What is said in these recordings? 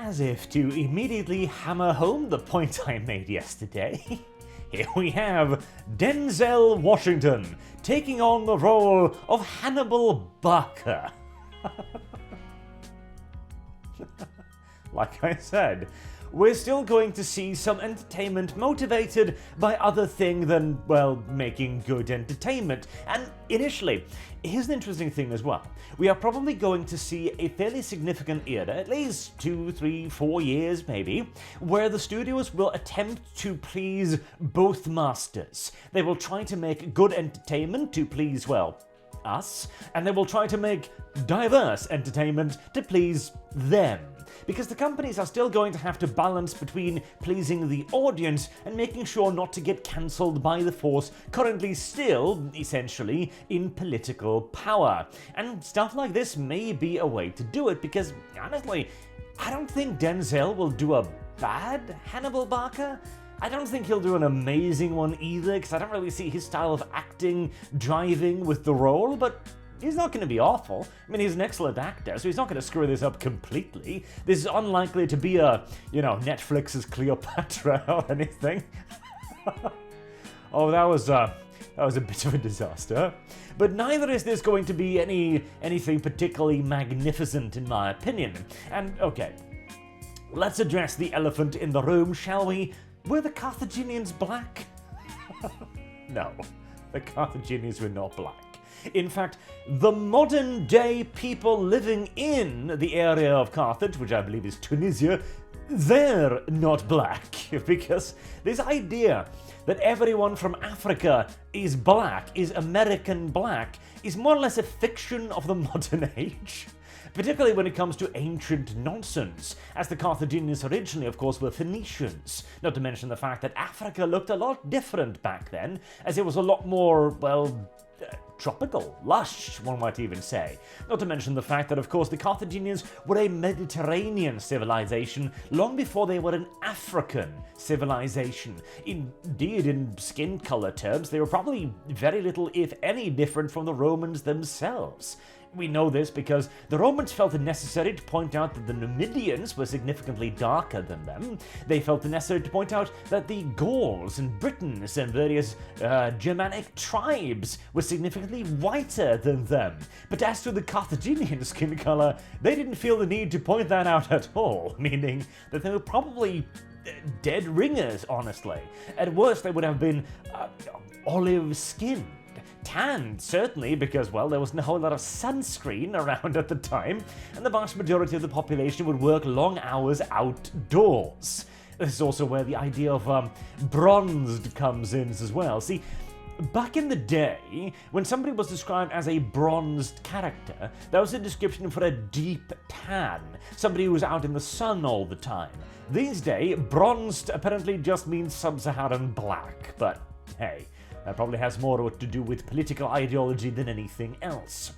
as if to immediately hammer home the point I made yesterday, here we have Denzel Washington taking on the role of Hannibal Barca. Like I said, we're still going to see some entertainment motivated by other thing than, well, making good entertainment. And initially, here's an interesting thing as well. We are probably going to see a fairly significant era, at least 2, 3, 4 years maybe, where the studios will attempt to please both masters. They will try to make good entertainment to please, well, us, and they will try to make diverse entertainment to please them. Because the companies are still going to have to balance between pleasing the audience and making sure not to get cancelled by the force currently still, essentially, in political power. And stuff like this may be a way to do it, because, honestly, I don't think Denzel will do a bad Hannibal Barca. I don't think he'll do an amazing one either, because I don't really see his style of acting driving with the role, but he's not going to be awful. I mean, he's an excellent actor, so he's not going to screw this up completely. This is unlikely to be Netflix's Cleopatra or anything. Oh, that was a bit of a disaster. But neither is this going to be anything particularly magnificent, in my opinion. And, okay, let's address the elephant in the room, shall we? Were the Carthaginians black? No, the Carthaginians were not black. In fact, the modern-day people living in the area of Carthage, which I believe is Tunisia, they're not black, because this idea that everyone from Africa is black, is American black, is more or less a fiction of the modern age. Particularly when it comes to ancient nonsense, as the Carthaginians originally, of course, were Phoenicians. Not to mention the fact that Africa looked a lot different back then, as it was a lot more, well, tropical, lush, one might even say. Not to mention the fact that, of course, the Carthaginians were a Mediterranean civilization long before they were an African civilization. Indeed, in skin color terms, they were probably very little, if any, different from the Romans themselves. We know this because the Romans felt it necessary to point out that the Numidians were significantly darker than them. They felt it necessary to point out that the Gauls and Britons and various Germanic tribes were significantly whiter than them. But as to the Carthaginian skin color, they didn't feel the need to point that out at all, meaning that they were probably dead ringers, honestly. At worst, they would have been olive-skinned. Tanned, certainly, because, well, there wasn't a whole lot of sunscreen around at the time, and the vast majority of the population would work long hours outdoors. This is also where the idea of bronzed comes in as well. See, back in the day, when somebody was described as a bronzed character, that was a description for a deep tan, somebody who was out in the sun all the time. These days, bronzed apparently just means sub-Saharan black, but hey, that probably has more to do with political ideology than anything else.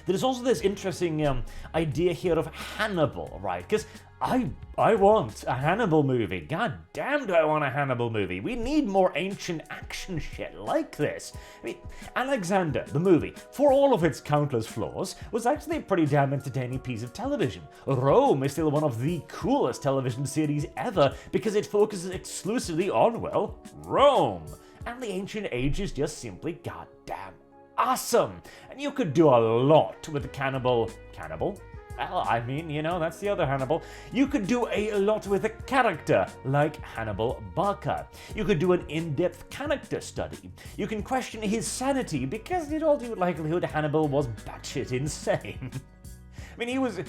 There's also this interesting idea here of Hannibal, right? Because I want a Hannibal movie. God damn, do I want a Hannibal movie. We need more ancient action shit like this. I mean, Alexander, the movie, for all of its countless flaws, was actually a pretty damn entertaining piece of television. Rome is still one of the coolest television series ever because it focuses exclusively on, well, Rome. And the ancient age is just simply goddamn awesome. And you could do a lot with the cannibal? Well, I mean, that's the other Hannibal. You could do a lot with a character like Hannibal Barca. You could do an in-depth character study. You can question his sanity because in all due likelihood Hannibal was batshit insane. I mean, he was,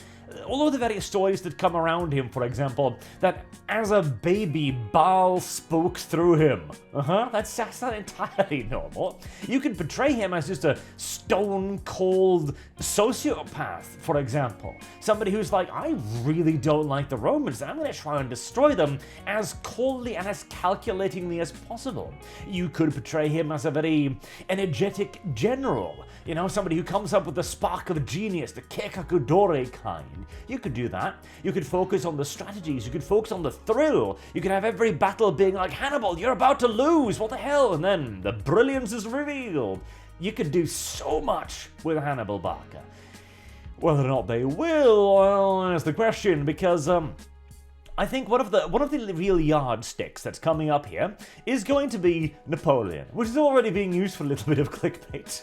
all of the various stories that come around him, for example, that as a baby, Baal spoke through him. That's not entirely normal. You could portray him as just a stone-cold sociopath, for example. Somebody who's like, I really don't like the Romans, and I'm going to try and destroy them as coldly and as calculatingly as possible. You could portray him as a very energetic general, somebody who comes up with the spark of genius, the Kekakudore kind. You could do that. You could focus on the strategies. You could focus on the thrill. You could have every battle being like, Hannibal, you're about to lose. What the hell? And then the brilliance is revealed. You could do so much with Hannibal Barca. Whether or not they will, well, that's the question, because I think one of the real yardsticks that's coming up here is going to be Napoleon, which is already being used for a little bit of clickbait.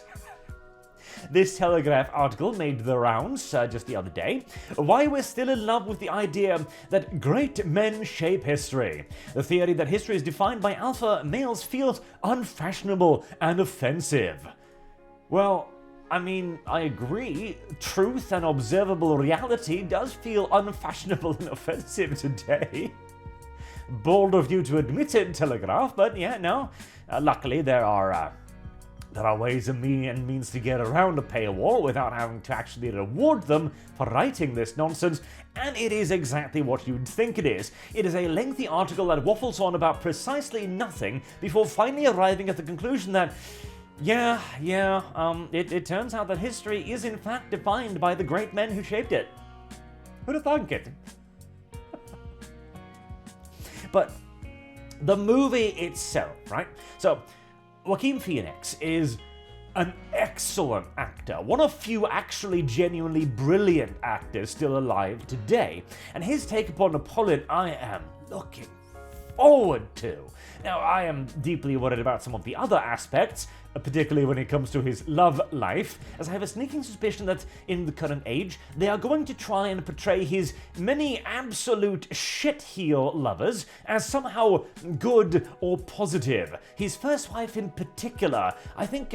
This Telegraph article made the rounds just the other day. Why we're still in love with the idea that great men shape history. The theory that history is defined by alpha males feels unfashionable and offensive. Well, I mean, I agree. Truth and observable reality does feel unfashionable and offensive today. Bold of you to admit it, Telegraph, but yeah, no. Luckily, there are ways and means to get around a paywall without having to actually reward them for writing this nonsense, and it is exactly what you'd think it is. It is a lengthy article that waffles on about precisely nothing before finally arriving at the conclusion that it turns out that history is in fact defined by the great men who shaped it. Who'd have thunk it? But the movie itself, right? So, Joaquin Phoenix is an excellent actor, one of few actually genuinely brilliant actors still alive today, and his take upon Napoleon I am looking forward to. Now, I am deeply worried about some of the other aspects, particularly when it comes to his love life, as I have a sneaking suspicion that in the current age, they are going to try and portray his many absolute shitheel lovers as somehow good or positive. His first wife in particular, I think,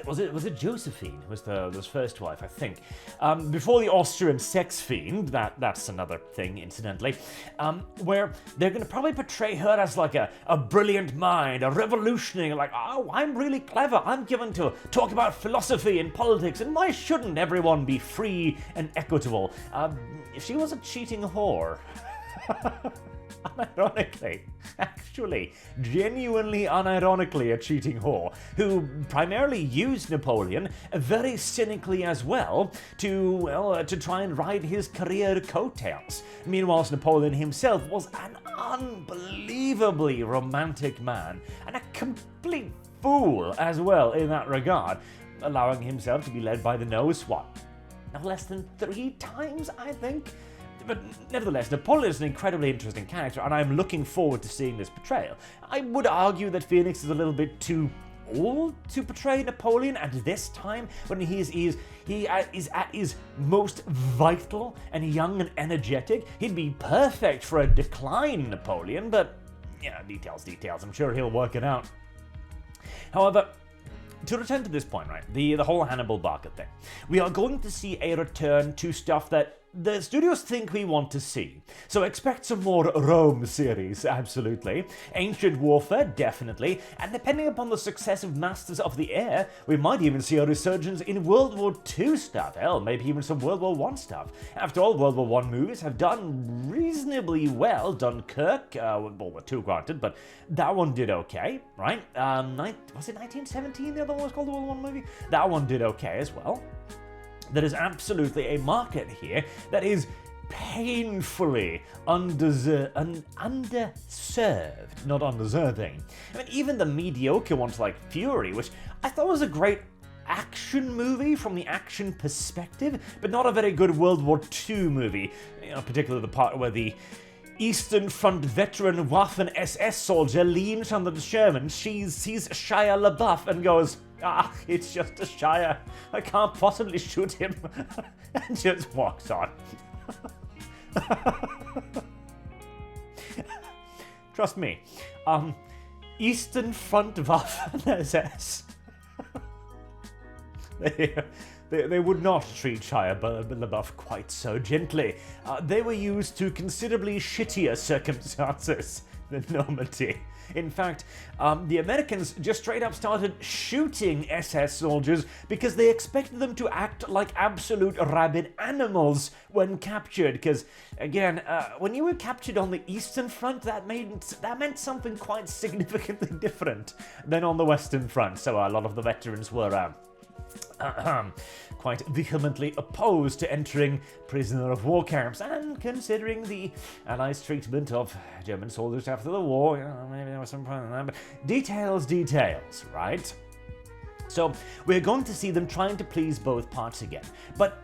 was it Josephine was his first wife, I think. Before the Austrian sex fiend, that's another thing, incidentally, where they're going to probably portray her as like a brilliant mind, a revolutionary, like, oh, I'm really clever, I'm given to talk about philosophy and politics, and why shouldn't everyone be free and equitable? She was a cheating whore. Unironically, actually, genuinely unironically a cheating whore, who primarily used Napoleon very cynically as well to try and ride his career coattails. Meanwhile, Napoleon himself was an unbelievably romantic man, and a complete fool as well in that regard, allowing himself to be led by the nose, no less than 3 times, I think? But nevertheless, Napoleon is an incredibly interesting character, and I'm looking forward to seeing this portrayal. I would argue that Phoenix is a little bit too old to portray Napoleon at this time, when he is at his most vital and young and energetic. He'd be perfect for a decline Napoleon, but yeah, details. I'm sure he'll work it out. However, to return to this point, right, the whole Hannibal Barca thing, we are going to see a return to stuff that the studios think we want to see. So expect some more Rome series, absolutely. Ancient warfare, definitely. And depending upon the success of Masters of the Air, we might even see a resurgence in World War II stuff. Hell, maybe even some World War I stuff. After all, World War I movies have done reasonably well. Dunkirk, World War II granted, but that one did okay, right? Was it 1917 the other one was called the World War I movie? That one did okay as well. There is absolutely a market here that is painfully underserved, not undeserving. I mean, even the mediocre ones like Fury, which I thought was a great action movie from the action perspective, but not a very good World War II movie, particularly the part where the Eastern Front veteran Waffen SS soldier leans on the Sherman, sees Shia LaBeouf and goes, it's just a Shire. I can't possibly shoot him. And just walks on. Trust me. Eastern Front Waffen SS. They would not treat Shia LaBeouf quite so gently. They were used to considerably shittier circumstances than Normandy. In fact, the Americans just straight up started shooting SS soldiers because they expected them to act like absolute rabid animals when captured. Because, again, when you were captured on the Eastern Front, that meant something quite significantly different than on the Western Front. So a lot of the veterans were quite vehemently opposed to entering prisoner of war camps, and considering the Allies' treatment of German soldiers after the war, maybe there was some problem there, but details, right? So we're going to see them trying to please both parts again. But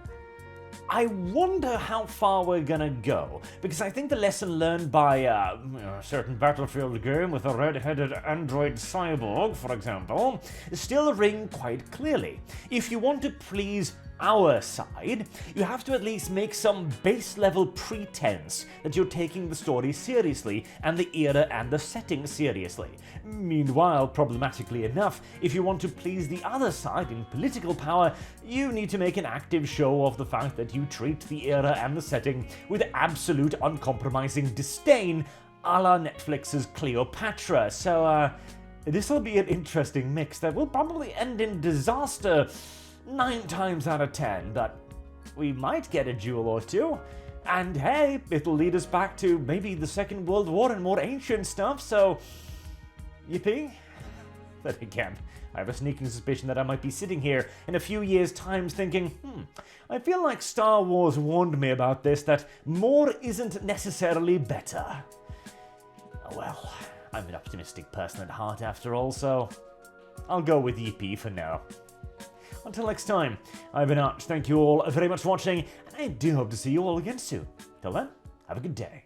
I wonder how far we're gonna go, because I think the lesson learned by a certain Battlefield game with a red-headed android cyborg, for example, still ring quite clearly. If you want to please our side, you have to at least make some base-level pretense that you're taking the story seriously and the era and the setting seriously. Meanwhile, problematically enough, if you want to please the other side in political power, you need to make an active show of the fact that you treat the era and the setting with absolute uncompromising disdain, a la Netflix's Cleopatra. So, this'll be an interesting mix that will probably end in disaster 9 times out of 10, but we might get a duel or two. And hey, it'll lead us back to maybe the Second World War and more ancient stuff, so yippee. But again, I have a sneaking suspicion that I might be sitting here in a few years' time thinking, I feel like Star Wars warned me about this, that more isn't necessarily better. Oh well, I'm an optimistic person at heart after all, so I'll go with yippee for now. Until next time, I've been Arch. Thank you all very much for watching, and I do hope to see you all again soon. Till then, have a good day.